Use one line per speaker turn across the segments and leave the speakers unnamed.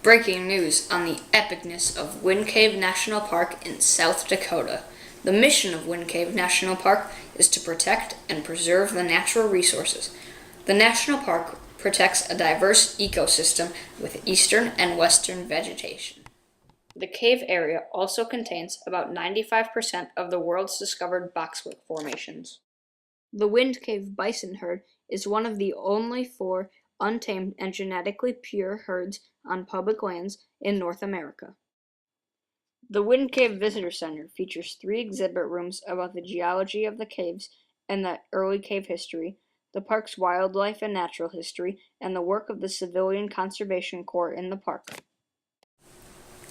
Breaking news on the epicness of Wind Cave National Park in South Dakota. The mission of Wind Cave National Park is to protect and preserve the natural resources. The national park protects a diverse ecosystem with eastern and western vegetation. The cave area also contains about 95% of the world's discovered boxwood formations. The Wind Cave bison herd is one of the only 4 untamed and genetically pure herds on public lands in North America. The Wind Cave Visitor Center features 3 exhibit rooms about the geology of the caves and the early cave history, the park's wildlife and natural history, and the work of the Civilian Conservation Corps in the park.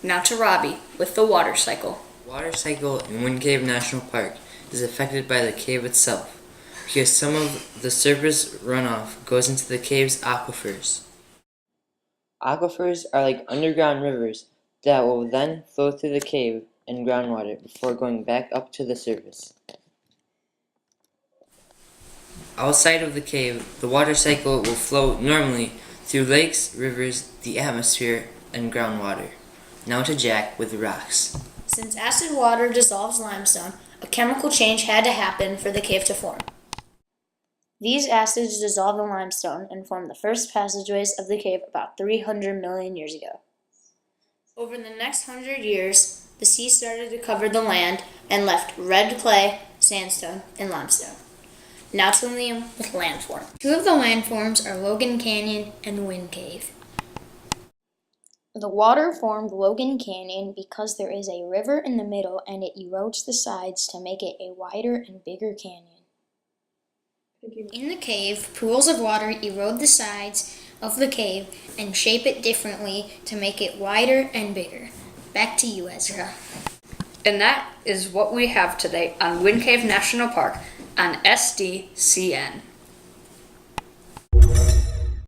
Now to Robbie with the water cycle.
Water cycle in Wind Cave National Park is affected by the cave itself, because some of the surface runoff goes into the cave's aquifers. Aquifers are like underground rivers that will then flow through the cave and groundwater before going back up to the surface. Outside of the cave, the water cycle will flow normally through lakes, rivers, the atmosphere, and groundwater. Now to Jack with rocks.
Since acid water dissolves limestone, a chemical change had to happen for the cave to form. These acids dissolve the limestone and form the first passageways of the cave about 300 million years ago. Over the next 100 years, the sea started to cover the land and left red clay, sandstone, and limestone. Now to Liam with landform.
2 of the landforms are Logan Canyon and Wind Cave.
The water formed Logan Canyon because there is a river in the middle and it erodes the sides to make it a wider and bigger canyon.
In the cave, pools of water erode the sides of the cave and shape it differently to make it wider and bigger. Back to you, Ezra.
And that is what we have today on Wind Cave National Park on SDCN.